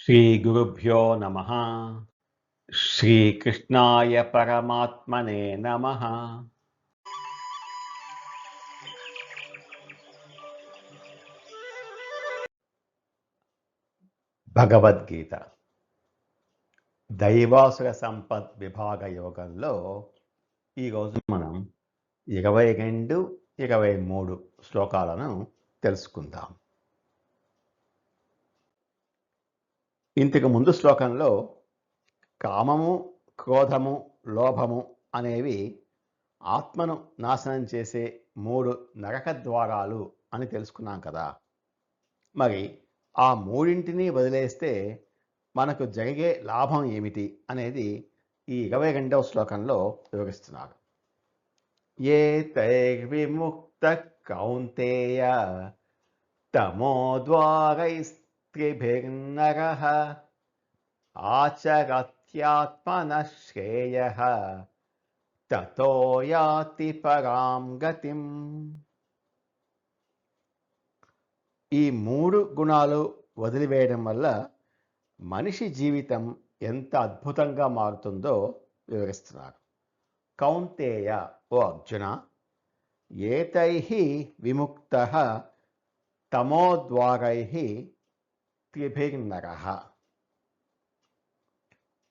శ్రీగురుభ్యో నమః. శ్రీకృష్ణాయ పరమాత్మనే నమః. భగవద్గీత దైవాసుర సంపద్ విభాగ యోగంలో ఈరోజు మనం 22, 23 శ్లోకాలను తెలుసుకుందాం. ఇంతకు ముందు శ్లోకంలో కామము, క్రోధము, లోభము అనేవి ఆత్మను నాశనం చేసే 3 నరక ద్వారాలు అని తెలుసుకున్నాం కదా. మరి ఆ మూడింటిని వదిలేస్తే మనకు జరిగే లాభం ఏమిటి అనేది ఈ 22వ శ్లోకంలో వివరిస్తున్నారు. ఏతైర్విముక్త కౌంతేయ తమోద్వారైస్త్రిభిర్నరః ఆచరత్యాత్మనః శ్రేయః తతో యాతి పరాం గతిం. ఈ 3 గుణాలు వదిలివేయడం వల్ల మనిషి జీవితం ఎంత అద్భుతంగా మారుతుందో వివరిస్తున్నారు. కౌంతేయ, ఓ అర్జున, ఏతైః విముక్తః తమోద్వారైః త్రిభిర్నరః.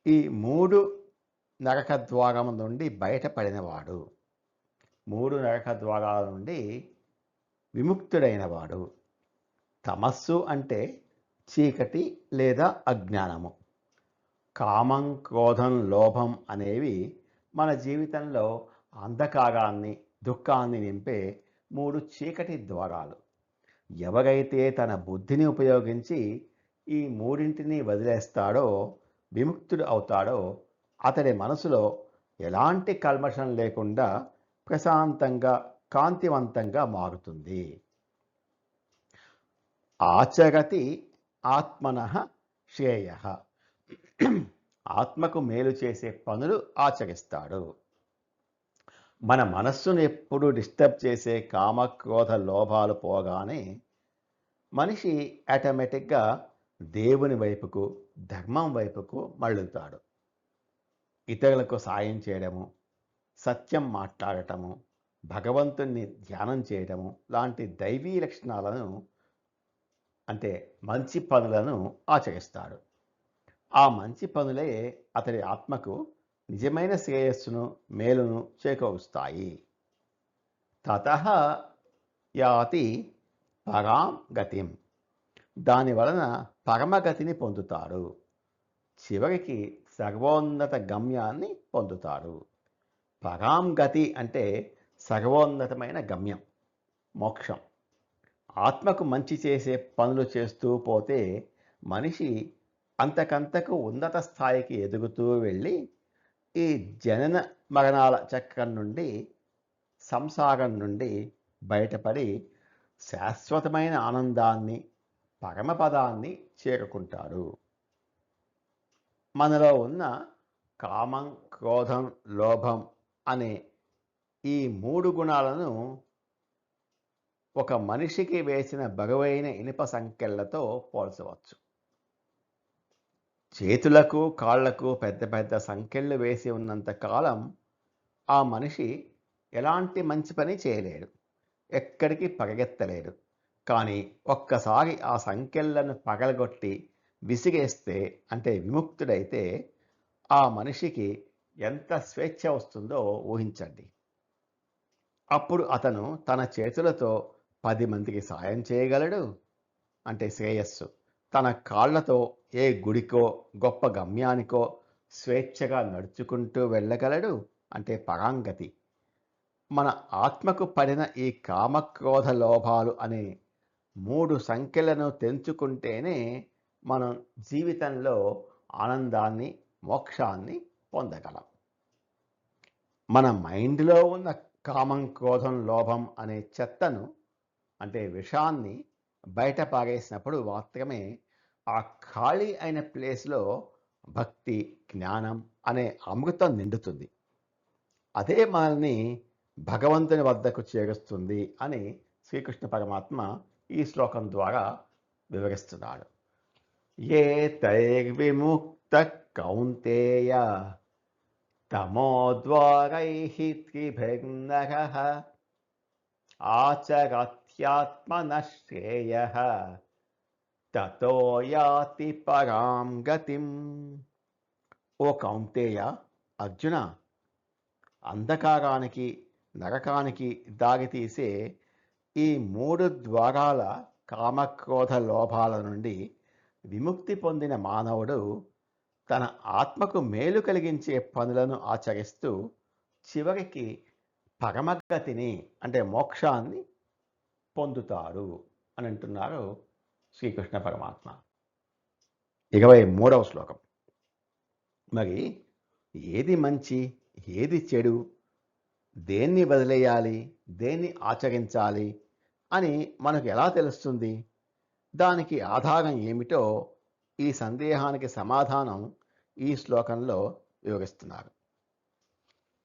ఈ 3 నరక ద్వారం నుండి బయటపడినవాడు, 3 నరక ద్వారాల నుండి విముక్తుడైనవాడు. తమస్సు అంటే చీకటి లేదా అజ్ఞానము. కామం, క్రోధం, లోభం అనేవి మన జీవితంలో అంధకారాన్ని, దుఃఖాన్ని నింపే 3 చీకటి ద్వారాలు. ఎవరైతే తన బుద్ధిని ఉపయోగించి ఈ మూడింటిని వదిలేస్తాడో, విముక్తుడు అవుతాడో, అతడి మనసులో ఎలాంటి కల్మషం లేకుండా ప్రశాంతంగా, కాంతివంతంగా మారుతుంది. ఆచరతి ఆత్మనః శ్రేయః. ఆత్మకు మేలు చేసే పనులు ఆచరిస్తాడు. మన మనస్సును ఎప్పుడు డిస్టర్బ్ చేసే కామ, క్రోధ, లోభాలు పోగానే మనిషి ఆటోమేటిక్గా దేవుని వైపుకు, ధర్మం వైపుకు మళ్ళుతాడు. ఇతరులకు సాయం చేయడము, సత్యం మాట్లాడటము, భగవంతుణ్ణి ధ్యానం చేయడము లాంటి దైవీ లక్షణాలను, అంటే మంచి పనులను ఆచరిస్తాడు. ఆ మంచి పనులే అతడి ఆత్మకు నిజమైన శ్రేయస్సును, మేలును చేకూరుస్తాయి. తతః యాతి పరాం గతిం. దాని వలన పరమగతిని పొందుతాడు. చివరికి సర్వోన్నత గమ్యాన్ని పొందుతాడు. పరాం గతి అంటే సర్వోన్నతమైన గమ్యం, మోక్షం. ఆత్మకు మంచి చేసే పనులు చేస్తూ పోతే మనిషి అంతకంతకు ఉన్నత స్థాయికి ఎదుగుతూ వెళ్ళి ఈ జనన మరణాల చక్రం నుండి, సంసారం నుండి బయటపడి శాశ్వతమైన ఆనందాన్ని, పరమపదాన్ని చేరుకుంటాడు. మనలో ఉన్న కామం, క్రోధం, లోభం అనే ఈ 3 గుణాలను ఒక మనిషికి వేసిన బరువైన ఇనుప సంకెళ్లతో పోల్చవచ్చు. చేతులకు, కాళ్లకు పెద్ద పెద్ద సంకెళ్ళు వేసి ఉన్నంత కాలం ఆ మనిషి ఎలాంటి మంచి పని చేయలేడు, ఎక్కడికి పరిగెత్తలేడు. కానీ ఒక్కసారి ఆ సంకెళ్లను పగలగొట్టి విసిగేస్తే, అంటే విముక్తుడైతే, ఆ మనిషికి ఎంత స్వేచ్ఛ వస్తుందో ఊహించండి. అప్పుడు అతను తన చేతులతో 10 మందికి సాయం చేయగలడు, అంటే శ్రేయస్సు. తన కాళ్లతో ఏ గుడికో, గొప్ప గమ్యానికో స్వేచ్ఛగా నడుచుకుంటూ వెళ్ళగలడు, అంటే పరాంగతి. మన ఆత్మకు పడిన ఈ కామక్రోధ లోభాలు అనే 3 సంఖ్యలను తెంచుకుంటేనే మనం జీవితంలో ఆనందాన్ని, మోక్షాన్ని పొందగలం. మన మైండ్లో ఉన్న కామం, క్రోధం, లోభం అనే చెత్తను, అంటే విషాన్ని బయట పారేసినప్పుడు మాత్రమే ఆ ఖాళీ అయిన ప్లేస్లో భక్తి, జ్ఞానం అనే అమృతం నిండుతుంది. అదే మనల్ని భగవంతుని వద్దకు చేరుస్తుంది అని శ్రీకృష్ణ పరమాత్మ ఈ శ్లోకం ద్వారా వివరిస్తున్నాడు. ఏ తైర్విముక్త కౌంతేయ తమోద్వారైః త్రిభిర్నరః ఆచరత్యాత్మనః శ్రేయః తతో యాతి పరాం గతిం. ఓ కౌంతేయ, అర్జున, అంధకారానికి నరకానికి దారితీసే ఈ 3 ద్వారాల కామక్రోధ లోభాల నుండి విముక్తి పొందిన మానవుడు తన ఆత్మకు మేలు కలిగించే పనులను ఆచరిస్తూ చివరికి పరమగతిని అంటే మోక్షాన్ని పొందుతాడు అని అంటున్నారు శ్రీకృష్ణ పరమాత్మ. 23వ శ్లోకం. మరి ఏది మంచి, ఏది చెడు, దేన్ని వదిలేయాలి, దేన్ని ఆచరించాలి అని మనకు ఎలా తెలుస్తుంది? దానికి ఆధారం ఏమిటో ఈ సందేహానికి సమాధానం ఈ శ్లోకంలో వివరిస్తున్నారు.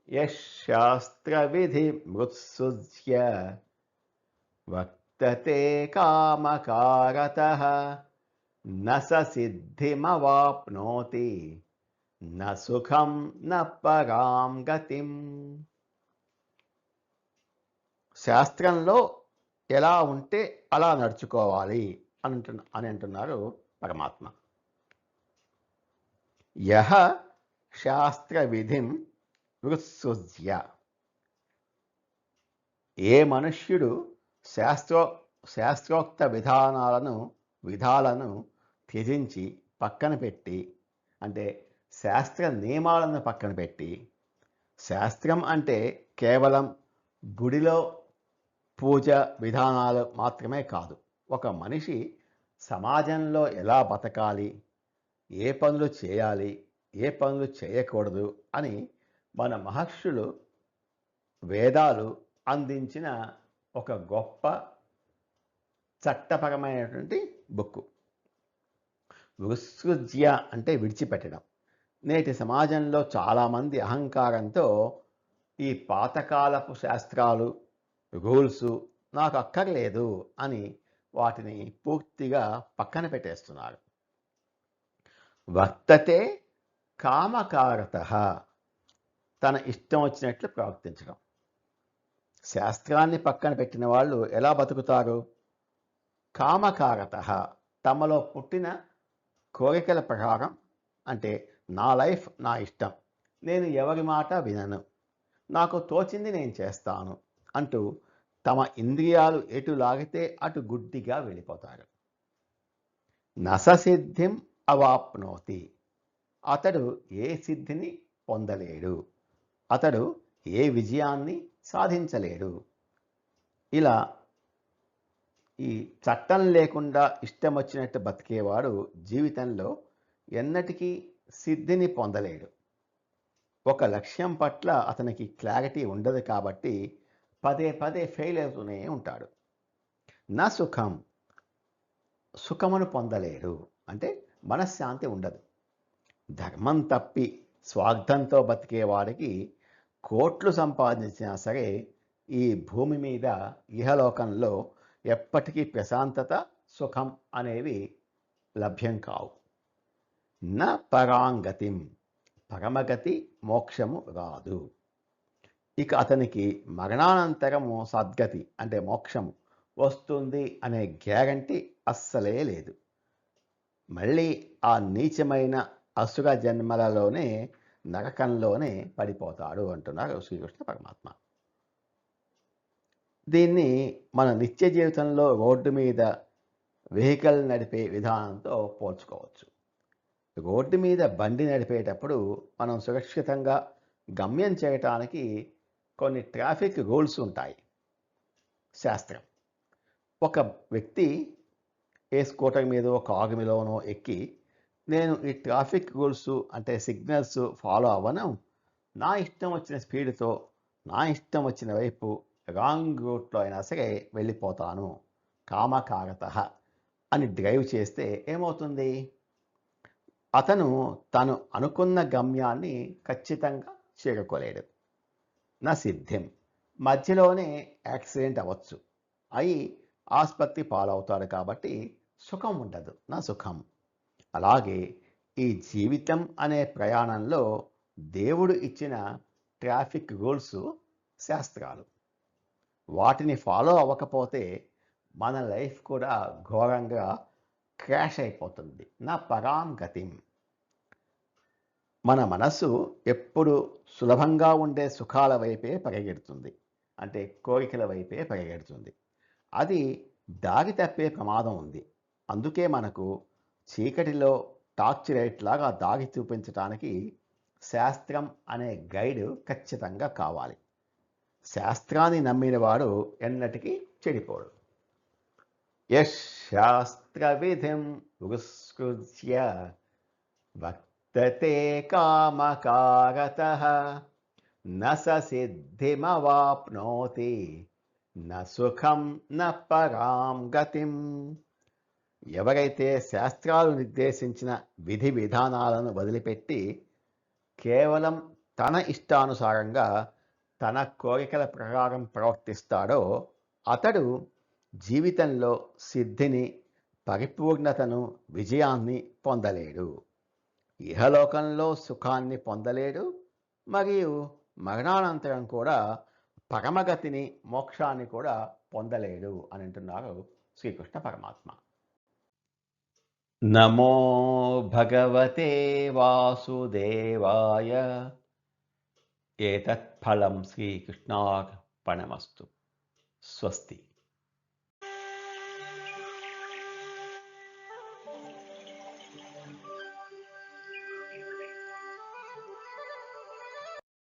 యశాస్త్ర విధి మృత్సుజ్య వర్తతే కామకారతః న స సిద్ధిమవాప్నోతి న సుఖం న పరాం గతిం. శాస్త్రంలో ఎలా ఉంటే అలా నడుచుకోవాలి అని అంటున్నారు పరమాత్మ. యహ శాస్త్ర విధిం విసృజ్య. ఏ మనుష్యుడు శాస్త్రోక్త విధాలను త్యజించి పక్కన పెట్టి, అంటే శాస్త్ర నియమాలను పక్కన పెట్టి, శాస్త్రం అంటే కేవలం గుడిలో పూజ విధానాలు మాత్రమే కాదు, ఒక మనిషి సమాజంలో ఎలా బతకాలి, ఏ పనులు చేయాలి, ఏ పనులు చేయకూడదు అని మన మహర్షులు వేదాలు అందించిన ఒక గొప్ప చట్టపరమైనటువంటి బుక్కు. విసృజ్య అంటే విడిచిపెట్టడం. నేటి సమాజంలో చాలామంది అహంకారంతో ఈ పాతకాలపు శాస్త్రాలు, రూల్స్ నాకు అక్కర్లేదు అని వాటిని పూర్తిగా పక్కన పెట్టేస్తున్నారు. వర్తతే కామకారతః, తన ఇష్టం వచ్చినట్లు ప్రవర్తించడం. శాస్త్రాన్ని పక్కన పెట్టిన వాళ్ళు ఎలా బతుకుతారు? కామకారతః, తమలో పుట్టిన కోరికల ప్రకారం, అంటే నా లైఫ్ నా ఇష్టం, నేను ఎవరి మాట వినను, నాకు తోచింది నేను చేస్తాను అంటూ తమ ఇంద్రియాలు ఎటు లాగితే అటు గుడ్డిగా వెళ్ళిపోతారు. నససిద్ధిం అవాప్నోతి, అతడు ఏ సిద్ధిని పొందలేడు, అతడు ఏ విజయాన్ని సాధించలేడు. ఇలా ఈ చట్టం లేకుండా ఇష్టం వచ్చినట్టు బతికేవాడు జీవితంలో ఎన్నటికీ సిద్ధిని పొందలేడు. ఒక లక్ష్యం పట్ల అతనికి క్లారిటీ ఉండదు కాబట్టి పదే పదే ఫెయిల్ అవుతూనే ఉంటాడు. నా సుఖం, సుఖమును పొందలేడు, అంటే మనశ్శాంతి ఉండదు. ధర్మం తప్పి స్వార్థంతో బతికేవాడికి కోట్లు సంపాదించినా సరే ఈ భూమి మీద ఇహలోకంలో ఎప్పటికీ ప్రశాంతత, సుఖం అనేవి లభ్యం కావు. నా పరాంగతిం, పరమగతి మోక్షము రాదు. ఇక అతనికి మరణానంతరము సద్గతి అంటే మోక్షము వస్తుంది అనే గ్యారంటీ అస్సలే లేదు. మళ్ళీ ఆ నీచమైన అసుర జన్మలలోనే, నరకంలోనే పడిపోతాడు అంటున్నారు శ్రీకృష్ణ పరమాత్మ. దీన్ని మన నిత్య జీవితంలో రోడ్డు మీద వెహికల్ నడిపే విధానంతో పోల్చుకోవచ్చు. రోడ్డు మీద బండి నడిపేటప్పుడు మనం సురక్షితంగా గమ్యం చేయటానికి కొన్ని ట్రాఫిక్ రూల్స్ ఉంటాయి. శాస్త్రం, ఒక వ్యక్తి ఏ స్కూటర్ మీదో కారు మీదనో ఎక్కి నేను ఈ ట్రాఫిక్ రూల్స్ అంటే సిగ్నల్స్ ఫాలో అవ్వను, నా ఇష్టం వచ్చిన స్పీడ్తో నా ఇష్టం వచ్చిన వైపు రాంగ్ రూట్లో అయినా సరే వెళ్ళిపోతాను కామకారతః అని డ్రైవ్ చేస్తే ఏమవుతుంది? అతను తను అనుకున్న గమ్యాన్ని ఖచ్చితంగా చేరుకోలేడు. నా సిద్ధిం, మధ్యలోనే యాక్సిడెంట్ అవ్వచ్చు, అయి ఆసుపత్రి పాలవుతాడు. కాబట్టి సుఖం ఉండదు, నా సుఖం. అలాగే ఈ జీవితం అనే ప్రయాణంలో దేవుడు ఇచ్చిన ట్రాఫిక్ రూల్స్ శాస్త్రాలు. వాటిని ఫాలో అవ్వకపోతే మన లైఫ్ కూడా ఘోరంగా క్రాష్ అయిపోతుంది. నా పరాం గతిం. మన మనసు ఎప్పుడు సులభంగా ఉండే సుఖాల వైపే పరిగెడుతుంది. అంటే కోరికల వైపే పరిగెడుతుంది. అది దారి తప్పే ప్రమాదం ఉంది. అందుకే మనకు చీకటిలో టార్చ్ లైట్ లాగా దారి చూపించటానికి శాస్త్రం అనే గైడ్ ఖచ్చితంగా కావాలి. శాస్త్రాన్ని నమ్మినవాడు ఎన్నటికీ చెడిపోడు. యశ్ శాస్త్ర విధిం పురస్కృత్య వర్తతే కామకారతః న స సిద్ధిమవాప్నోతి న సుఖం న పరాం గతిం. ఎవరైతే శాస్త్రాలు నిర్దేశించిన విధి విధానాలను వదిలిపెట్టి కేవలం తన ఇష్టానుసారంగా తన కోరికల ప్రకారం ప్రవర్తిస్తాడో అతడు జీవితంలో సిద్ధిని, పరిపూర్ణతను, విజయాన్ని పొందలేడు. ఇహలోకంలో సుఖాన్ని పొందలేడు, మరియు మరణానంతరం కూడా పరమగతిని, మోక్షాన్ని కూడా పొందలేడు అని అంటున్నారు శ్రీకృష్ణ పరమాత్మ. నమో భగవతే వాసుదేవాయ. ఏతత్ ఫలం శ్రీకృష్ణార్పణమస్తు. స్వస్తి.